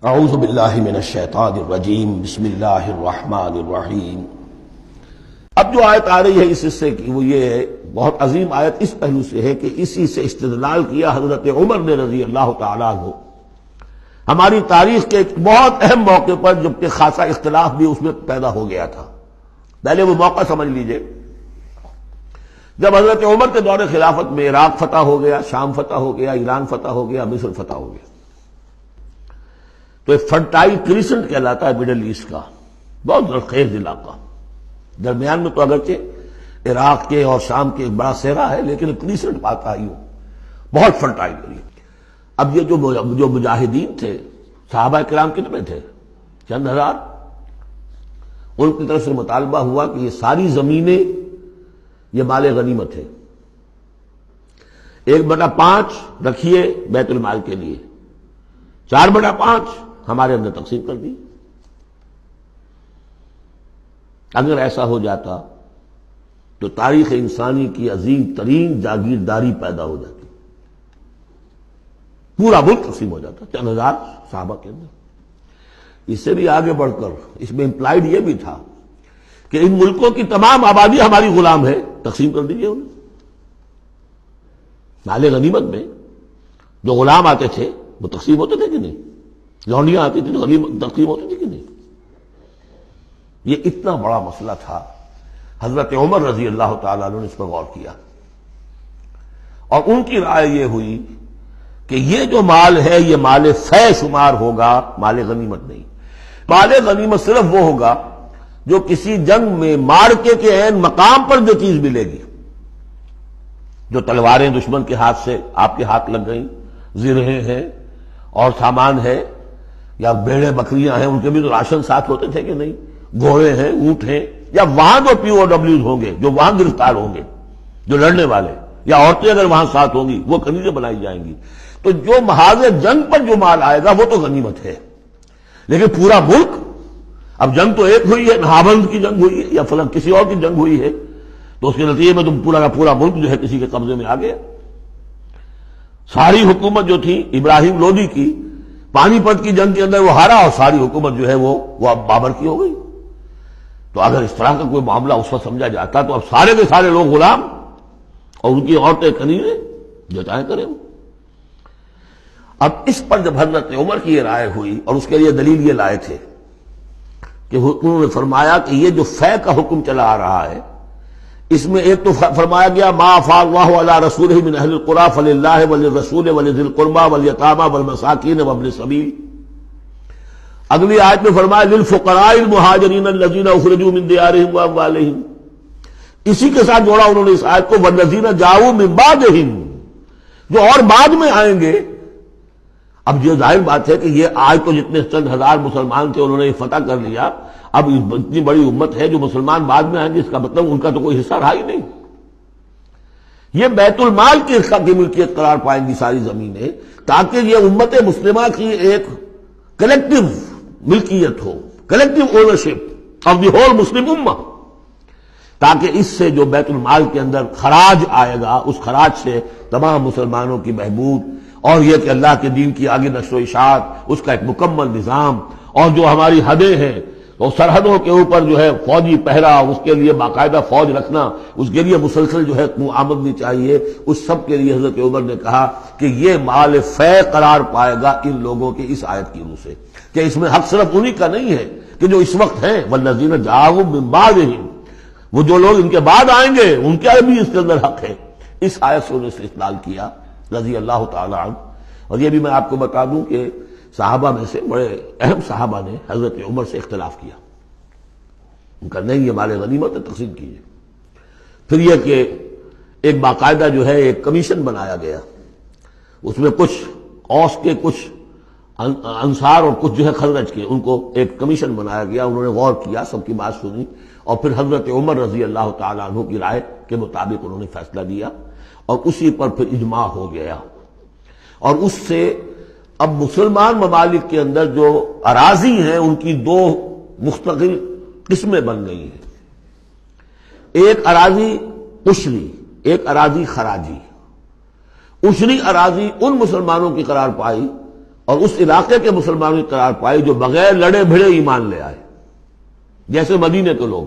اعوذ باللہ من الشیطان الرجیم، بسم اللہ الرحمن الرحیم۔ اب جو آیت آ رہی ہے اس حصے کی وہ یہ ہے، بہت عظیم آیت اس پہلو سے ہے کہ اسی سے استدلال کیا حضرت عمر نے رضی اللہ تعالیٰ عنہ ہماری تاریخ کے ایک بہت اہم موقع پر، جبکہ خاصا اختلاف بھی اس میں پیدا ہو گیا تھا۔ پہلے وہ موقع سمجھ لیجئے جب حضرت عمر کے دور خلافت میں عراق فتح ہو گیا، شام فتح ہو گیا، ایران فتح ہو گیا، مصر فتح ہو گیا، تو ایک فرٹائل کریسنٹ کہلاتا ہے مڈل ایسٹ کا، بہت زرخیز علاقہ، درمیان میں تو اگرچہ عراق کے اور شام کے ایک بڑا صحرا ہے لیکن کریسنٹ پاتا ہی ہو، بہت فرٹائل ایریا۔ اب یہ جو مجاہدین تھے، صحابہ کرام کتنے تھے؟ چند ہزار۔ ان کی طرف سے مطالبہ ہوا کہ یہ ساری زمینیں یہ مال غنیمت ہے، 1/5 رکھیے بیت المال کے لیے، 4/5 ہمارے اندر تقسیم کر دی۔ اگر ایسا ہو جاتا تو تاریخ انسانی کی عظیم ترین جاگیرداری پیدا ہو جاتی، پورا ملک تقسیم ہو جاتا، چند ہزار صحابہ کے اندر۔ اس سے بھی آگے بڑھ کر اس میں امپلائڈ یہ بھی تھا کہ ان ملکوں کی تمام آبادی ہماری غلام ہے، تقسیم کر دیجیے انہیں۔ مال غنیمت میں جو غلام آتے تھے وہ تقسیم ہوتے تھے کہ نہیں؟ لونڈیاں آتی تھی تو غنیمت تقسیم ہوتی تھی کہ نہیں؟ یہ اتنا بڑا مسئلہ تھا، حضرت عمر رضی اللہ تعالیٰ عنہ نے اس پر غور کیا، اور ان کی رائے یہ ہوئی کہ یہ جو مال ہے یہ مال فے شمار ہوگا، مال غنیمت نہیں۔ مال غنیمت صرف وہ ہوگا جو کسی جنگ میں مارکے کے عین مقام پر جو چیز ملے گی، جو تلواریں دشمن کے ہاتھ سے آپ کے ہاتھ لگ گئیں، زرہیں ہیں اور سامان ہے، یا بھیڑیں بکریاں ہیں، ان کے بھی تو راشن ساتھ ہوتے تھے کہ نہیں، گھوڑے ہیں، اونٹ ہیں، یا وہاں جو پی او ڈبلیوز ہوں گے، جو وہاں گرفتار ہوں گے، جو لڑنے والے، یا عورتیں اگر وہاں ساتھ ہوں گی، وہ کنیزیں بنائی جائیں گی۔ تو جو محاذ جنگ پر جو مال آئے گا وہ تو غنیمت ہے، لیکن پورا ملک، اب جنگ تو ایک ہوئی ہے، نہابند کی جنگ ہوئی ہے یا فلاں کسی اور کی جنگ ہوئی ہے، تو اس کے نتیجے میں تو پورا کا پورا ملک جو ہے کسی کے قبضے میں آ گیا۔ ساری حکومت جو تھی ابراہیم لودھی کی، پانی پت کی جنگ کے اندر وہ ہارا، اور ساری حکومت جو ہے وہ اب بابر کی ہو گئی۔ تو اگر اس طرح کا کوئی معاملہ اس وقت سمجھا جاتا تو اب سارے کے سارے لوگ غلام اور ان کی عورتیں کنیزیں، جو چاہیں کریں۔ اب اس پر جب حضرت عمر کی یہ رائے ہوئی، اور اس کے لیے دلیل یہ لائے تھے کہ انہوں نے فرمایا کہ یہ جو فے کا حکم چلا آ رہا ہے، اس میں ایک تو فرمایا گیا ما افاء اللہ علی رسولہ من اہل القری فللہ وللرسول ولذی القربى والیتامى والمساکین وابن السبیل۔ اگلی آیت میں فرمایا للفقراء المہاجرین الذین اخرجوا من دیارہم واموالہم۔ اسی کے ساتھ جوڑا انہوں نے اس آیت کو والذین جاؤوا من بعدہم، جو اور بعد میں آئیں گے۔ اب یہ ظاہر بات ہے کہ یہ آج تو جتنے چند ہزار مسلمان تھے انہوں نے فتح کر لیا، اب اتنی بڑی امت ہے جو مسلمان بعد میں آئیں گے، اس کا مطلب ان کا تو کوئی حصہ رہا ہی نہیں۔ یہ بیت المال کی ملکیت قرار پائیں گی ساری زمینیں، تاکہ یہ امت مسلمہ کی ایک کلیکٹیو ملکیت ہو، collective ownership of the whole Muslim امہ، تاکہ اس سے جو بیت المال کے اندر خراج آئے گا، اس خراج سے تمام مسلمانوں کی بہبود، اور یہ کہ اللہ کے دین کی آگے نشر و اشاعت، اس کا ایک مکمل نظام، اور جو ہماری حدیں ہیں تو سرحدوں کے اوپر جو ہے فوجی پہرا، اس کے لیے باقاعدہ فوج رکھنا، اس کے لیے مسلسل جو ہے آمدنی چاہیے، اس سب کے لیے حضرت عمر نے کہا کہ یہ مال فے قرار پائے گا ان لوگوں کی اس آیت کی روح سے، کہ اس میں حق صرف انہی کا نہیں ہے کہ جو اس وقت ہیں، والذین جاؤوا من بعدہم، وہ جو لوگ ان کے بعد آئیں گے ان کا بھی اس کے اندر حق ہے۔ اس آیت سے انہوں نے استدلال کیا رضی اللہ تعالی عنہ۔ اور یہ بھی میں آپ کو بتا دوں کہ صحابہ میں سے بڑے اہم صحابہ نے حضرت عمر سے اختلاف کیا، ان کا نہیں یہ مال غنیمت تقسیم کیجیے۔ پھر یہ کہ ایک باقاعدہ جو ہے ایک کمیشن بنایا گیا، اس میں کچھ اوس کے، کچھ انصار اور کچھ جو ہے خزرج کے، ان کو ایک کمیشن بنایا گیا، انہوں نے غور کیا، سب کی بات سنی، اور پھر حضرت عمر رضی اللہ تعالیٰ عنہ کی رائے کے مطابق انہوں نے فیصلہ دیا، اور اسی پر پھر اجماع ہو گیا۔ اور اس سے اب مسلمان ممالک کے اندر جو اراضی ہیں ان کی دو مستقل قسمیں بن گئی ہیں، ایک اراضی عشری، ایک اراضی خراجی۔ عشری اراضی ان مسلمانوں کی قرار پائی اور اس علاقے کے مسلمانوں قرار پائے جو بغیر لڑے بھڑے ایمان لے آئے، جیسے مدینے کے لوگ۔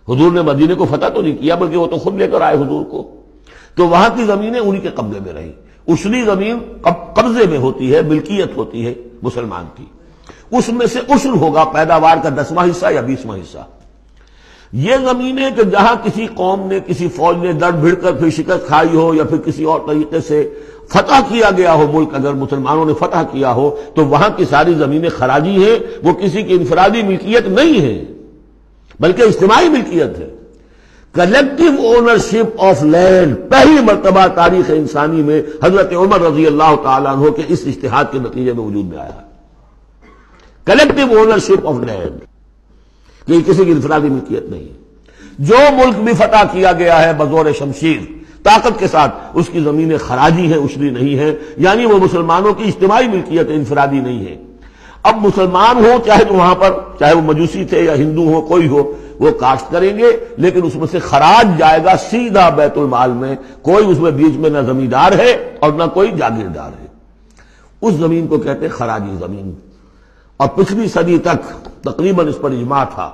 حضور نے مدینے کو فتح تو نہیں کیا بلکہ وہ تو خود لے کر آئے حضور کو، تو وہاں کی زمینیں انہی کے قبضے میں رہیں۔ عشری زمین قبضے میں ہوتی ہے، ملکیت ہوتی ہے مسلمان کی، اس میں سے عشر ہوگا پیداوار کا 10واں حصہ یا 20واں حصہ۔ یہ زمینیں کہ جہاں کسی قوم نے، کسی فوج نے لڑ بھڑ کر پھر شکست کھائی ہو یا پھر کسی اور طریقے سے فتح کیا گیا ہو ملک، اگر مسلمانوں نے فتح کیا ہو تو وہاں کی ساری زمینیں خراجی ہیں، وہ کسی کی انفرادی ملکیت نہیں ہے بلکہ اجتماعی ملکیت ہے۔ کلیکٹو اونرشپ آف لینڈ پہلی مرتبہ تاریخ انسانی میں حضرت عمر رضی اللہ تعالیٰ عنہ کے اس اجتہاد کے نتیجے میں وجود میں آیا ہے۔ کلیکٹو اونرشپ آف لینڈ، کہ یہ کسی کی انفرادی ملکیت نہیں ہے۔ جو ملک بھی فتح کیا گیا ہے بزور شمشیر طاقت کے ساتھ، اس کی زمینیں خراجی ہیں، عشری نہیں ہے، یعنی وہ مسلمانوں کی اجتماعی ملکیت ہے، انفرادی نہیں ہے۔ اب مسلمان ہو چاہے تو وہاں پر، چاہے وہ مجوسی تھے یا ہندو ہو، کوئی ہو، وہ کاشت کریں گے، لیکن اس میں سے خراج جائے گا سیدھا بیت المال میں، کوئی اس میں بیچ میں نہ زمیندار ہے اور نہ کوئی جاگیردار ہے۔ اس زمین کو کہتے ہیں خراجی زمین۔ اور پچھلی صدی تک تقریباً اس پر اجماع تھا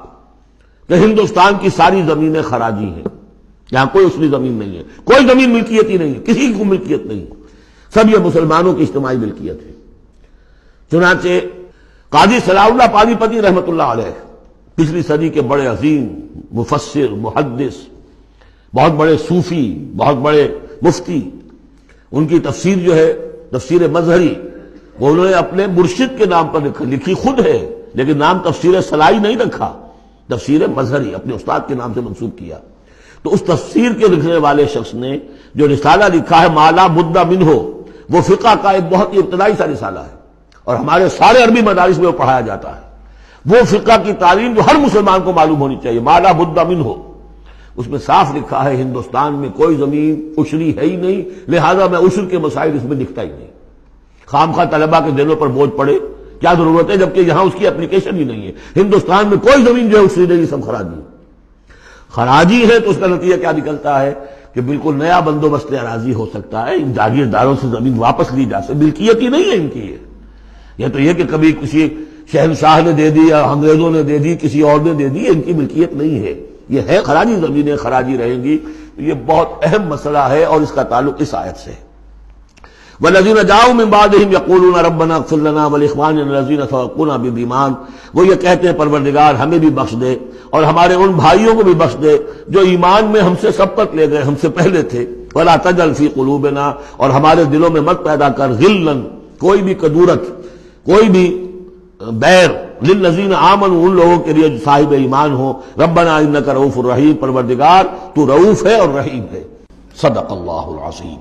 کہ ہندوستان کی ساری زمینیں خراجی ہیں، یہاں کوئی عشری زمین نہیں ہے، کوئی زمین ملکیت ہی نہیں ہے، کسی کو ملکیت نہیں، سب یہ مسلمانوں کی اجتماعی ملکیت ہے۔ چنانچہ قاضی صلاح اللہ پانی پتی رحمۃ اللہ علیہ، پچھلی صدی کے بڑے عظیم مفسر، محدث، بہت بڑے صوفی، بہت بڑے مفتی، ان کی تفسیر جو ہے تفسیر مظہری، وہ انہوں نے اپنے مرشد کے نام پر لکھی خود ہے، لیکن نام تفسیر صلاحی نہیں رکھا، تفسیر مظہری اپنے استاد کے نام سے منسوب کیا۔ تو اس تفسیر کے لکھنے والے شخص نے جو رسالہ لکھا ہے مالا بدھ منہ، وہ فقہ کا ایک بہت ہی ابتدائی سا رسالہ ہے، اور ہمارے سارے عربی مدارس میں وہ پڑھایا جاتا ہے۔ وہ فقہ کی تعلیم جو ہر مسلمان کو معلوم ہونی چاہیے، مالا بدھ منہ، اس میں صاف لکھا ہے ہندوستان میں کوئی زمین عشری ہے ہی نہیں، لہذا میں عشر کے مسائل اس میں لکھتا ہی نہیں۔ خام خواہ طلبہ کے دلوں پر بوجھ پڑے، کیا ضرورت ہے، جبکہ یہاں اس کی اپلیکیشن ہی نہیں ہے۔ ہندوستان میں کوئی زمین جو ہے عشری نہیں، سب خراجی خراجی ہے۔ تو اس کا نتیجہ کیا نکلتا ہے کہ بالکل نیا بندوبست اراضی ہو سکتا ہے، ان جاگیرداروں سے زمین واپس لی جا سکتی، ملکیت ہی نہیں ہے ان کی۔ یہ تو یہ کہ کبھی کسی شہنشاہ نے دے دی یا انگریزوں نے دے دی، کسی اور نے دے دی، ان کی ملکیت نہیں ہے، یہ ہے خراجی زمینیں، خراجی رہیں گی۔ یہ بہت اہم مسئلہ ہے اور اس کا تعلق اس آیت سے ہے۔ والذین جاؤوا من بعدہم یقولون ربنا اغفر لنا ولاخواننا الذین سبقونا بالایمان، وہ یہ کہتے ہیں پروردگار ہمیں بھی بخش دے اور ہمارے ان بھائیوں کو بھی بخش دے جو ایمان میں ہم سے سبقت لے گئے، ہم سے پہلے تھے۔ ولا تجعل فی قلوبنا، اور ہمارے دلوں میں مت پیدا کر غلا، کوئی بھی کدورت، کوئی بھی بیر، للذین آمنوا، ان لوگوں کے لیے جو صاحب ایمان ہو۔ ربنا انک رؤوف الرحیم، پروردگار تو رؤوف ہے اور رحیم ہے۔ صدق اللہ العظیم۔